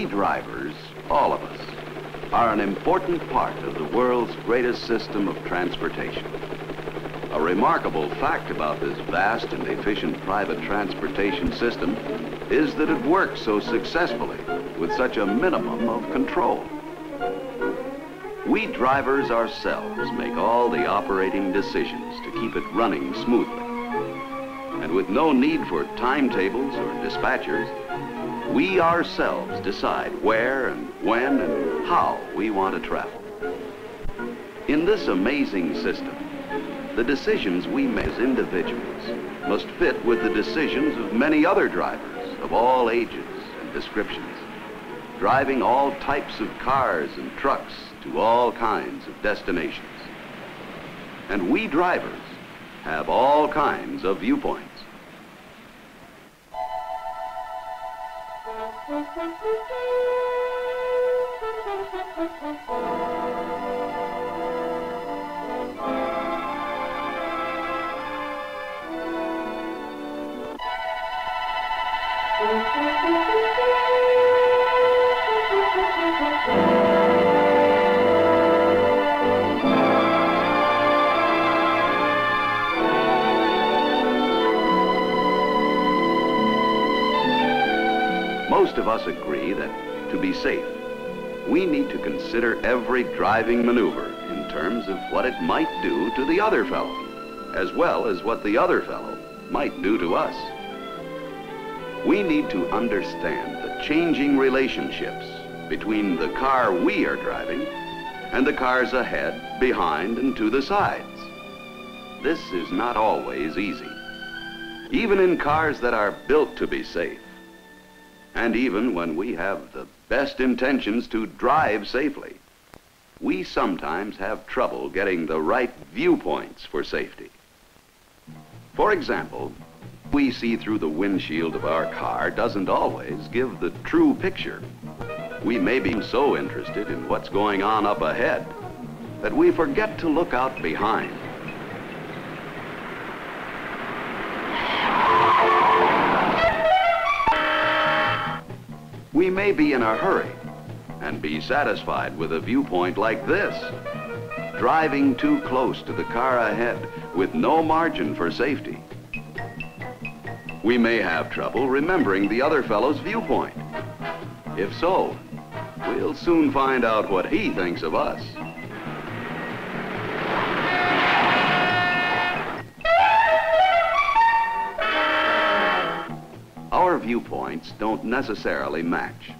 We drivers, all of us, are an important part of the world's greatest system of transportation. A remarkable fact about this vast and efficient private transportation system is that it works so successfully with such a minimum of control. We drivers ourselves make all the operating decisions to keep it running smoothly. And with no need for timetables or dispatchers, we ourselves decide where and when and how we want to travel. In this amazing system, the decisions we make as individuals must fit with the decisions of many other drivers of all ages and descriptions, driving all types of cars and trucks to all kinds of destinations. And we drivers have all kinds of viewpoints. Most of us agree that to be safe, we need to consider every driving maneuver in terms of what it might do to the other fellow, as well as what the other fellow might do to us. We need to understand the changing relationships between the car we are driving and the cars ahead, behind, and to the sides. This is not always easy, even in cars that are built to be safe. And even when we have the best intentions to drive safely, we sometimes have trouble getting the right viewpoints for safety. For example, we see through the windshield of our car doesn't always give the true picture. We may be so interested in what's going on up ahead that we forget to look out behind. We may be in a hurry and be satisfied with a viewpoint like this, driving too close to the car ahead with no margin for safety. We may have trouble remembering the other fellow's viewpoint. If so, we'll soon find out what he thinks of us. Our viewpoints don't necessarily match.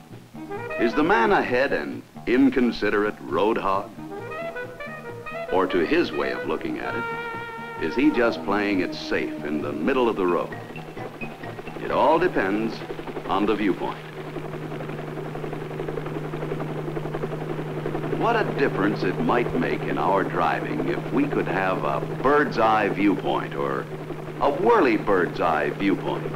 Is the man ahead an inconsiderate road hog? Or to his way of looking at it, is he just playing it safe in the middle of the road? It all depends on the viewpoint. What a difference it might make in our driving if we could have a bird's eye viewpoint or a whirly bird's eye viewpoint.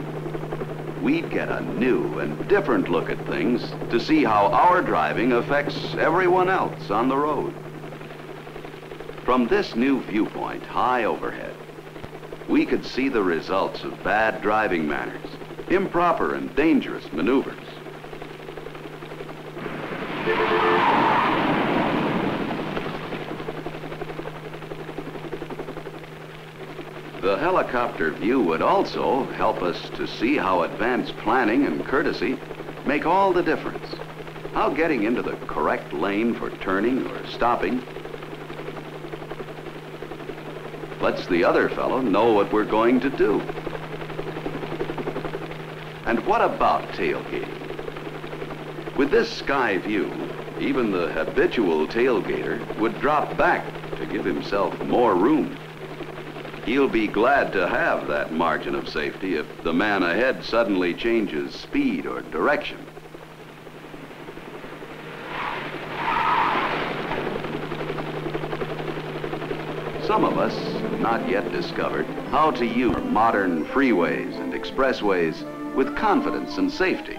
We'd get a new and different look at things to see how our driving affects everyone else on the road. From this new viewpoint high overhead, we could see the results of bad driving manners, improper and dangerous maneuvers. The helicopter view would also help us to see how advanced planning and courtesy make all the difference. How getting into the correct lane for turning or stopping lets the other fellow know what we're going to do. And what about tailgating? With this sky view, even the habitual tailgater would drop back to give himself more room. He'll be glad to have that margin of safety if the man ahead suddenly changes speed or direction. Some of us have not yet discovered how to use modern freeways and expressways with confidence and safety.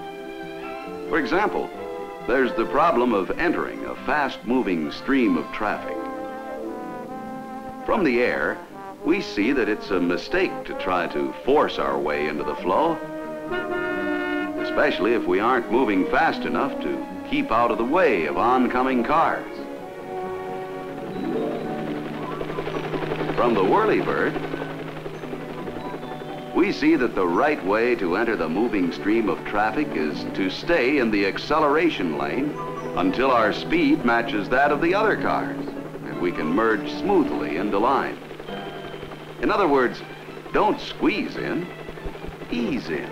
For example, there's the problem of entering a fast-moving stream of traffic. From the air, we see that it's a mistake to try to force our way into the flow. especially if we aren't moving fast enough to keep out of the way of oncoming cars. From the whirlybird, we see that the right way to enter the moving stream of traffic is to stay in the acceleration lane until our speed matches that of the other cars, and we can merge smoothly into line. In other words, don't squeeze in, ease in.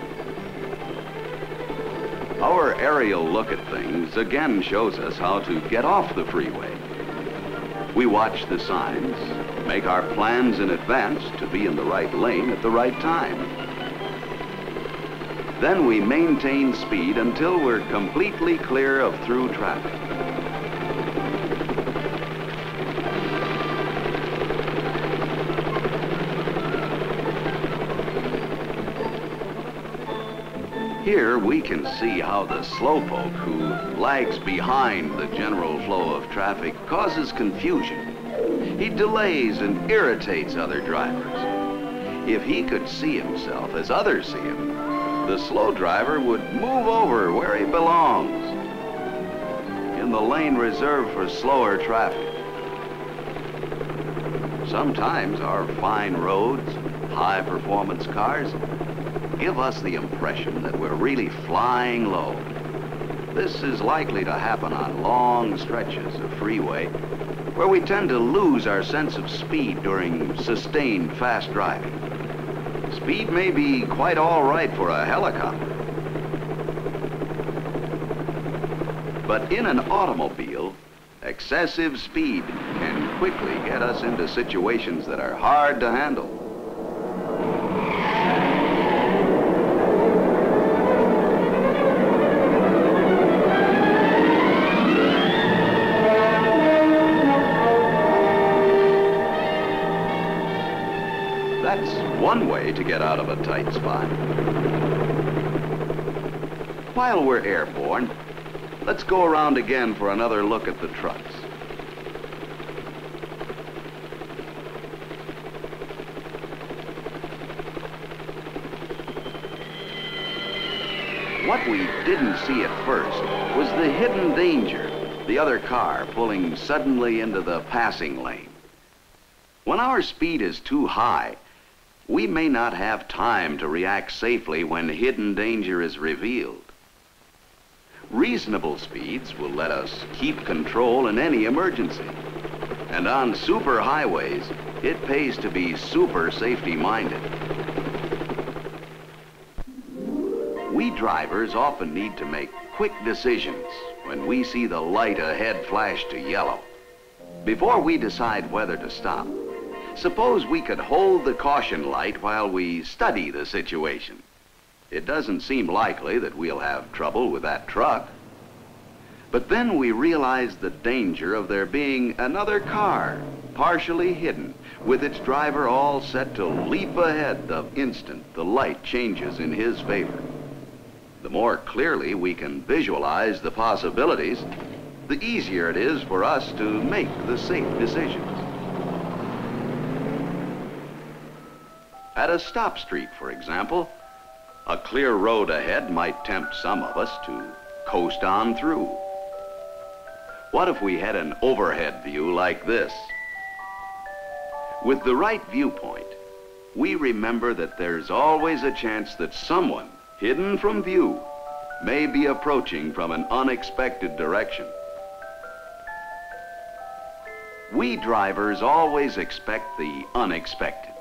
Our aerial look at things again shows us how to get off the freeway. We watch the signs, make our plans in advance to be in the right lane at the right time. Then we maintain speed until we're completely clear of through traffic. Here we can see how the slowpoke who lags behind the general flow of traffic causes confusion. He delays and irritates other drivers. If he could see himself as others see him, the slow driver would move over where he belongs, in the lane reserved for slower traffic. Sometimes our fine roads, high-performance cars, give us the impression that we're really flying low. This is likely to happen on long stretches of freeway where we tend to lose our sense of speed during sustained fast driving. Speed may be quite all right for a helicopter, but in an automobile, excessive speed can quickly get us into situations that are hard to handle. That's one way to get out of a tight spot. While we're airborne, let's go around again for another look at the trucks. What we didn't see at first was the hidden danger, the other car pulling suddenly into the passing lane. When our speed is too high, we may not have time to react safely when hidden danger is revealed. Reasonable speeds will let us keep control in any emergency. And on super highways, it pays to be super safety-minded. We drivers often need to make quick decisions when we see the light ahead flash to yellow. Before we decide whether to stop, suppose we could hold the caution light while we study the situation. It doesn't seem likely that we'll have trouble with that truck. But then we realize the danger of there being another car, partially hidden, with its driver all set to leap ahead the instant the light changes in his favor. The more clearly we can visualize the possibilities, the easier it is for us to make the safe decisions. At a stop street, for example, a clear road ahead might tempt some of us to coast on through. What if we had an overhead view like this? With the right viewpoint, we remember that there's always a chance that someone, hidden from view, may be approaching from an unexpected direction. We drivers always expect the unexpected.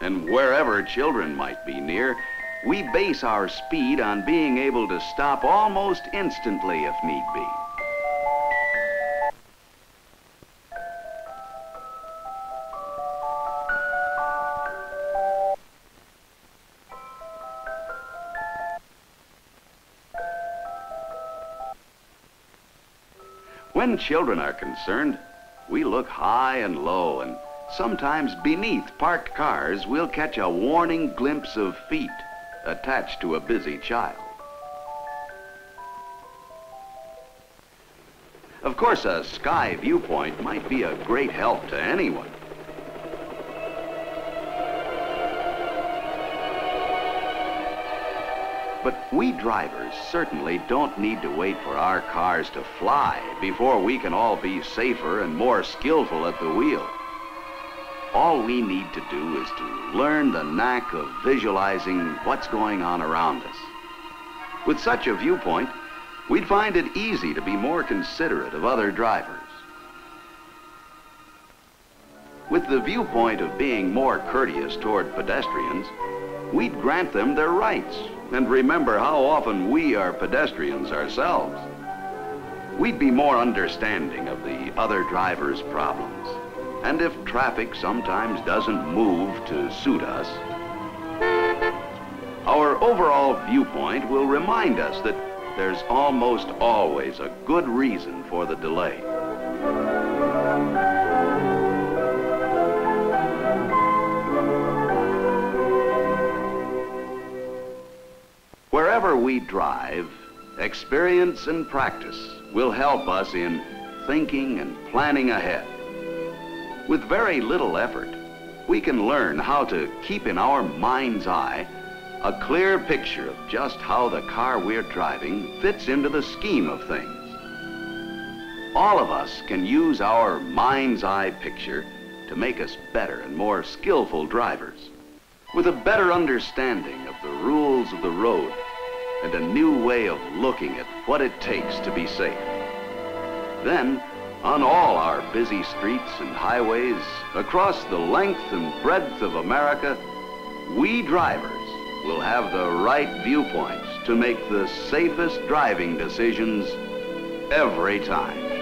And wherever children might be near, we base our speed on being able to stop almost instantly if need be. When children are concerned, we look high and low, and sometimes beneath parked cars, we'll catch a warning glimpse of feet attached to a busy child. Of course, a sky viewpoint might be a great help to anyone. But we drivers certainly don't need to wait for our cars to fly before we can all be safer and more skillful at the wheel. All we need to do is to learn the knack of visualizing what's going on around us. With such a viewpoint, we'd find it easy to be more considerate of other drivers. With the viewpoint of being more courteous toward pedestrians, we'd grant them their rights and remember how often we are pedestrians ourselves. We'd be more understanding of the other drivers' problems, and if traffic sometimes doesn't move to suit us, our overall viewpoint will remind us that there's almost always a good reason for the delay. Wherever we drive, experience and practice will help us in thinking and planning ahead. With very little effort, we can learn how to keep in our mind's eye a clear picture of just how the car we're driving fits into the scheme of things. All of us can use our mind's eye picture to make us better and more skillful drivers, with a better understanding of the rules of the road and a new way of looking at what it takes to be safe. Then, on all our busy streets and highways across the length and breadth of America, we drivers will have the right viewpoints to make the safest driving decisions every time.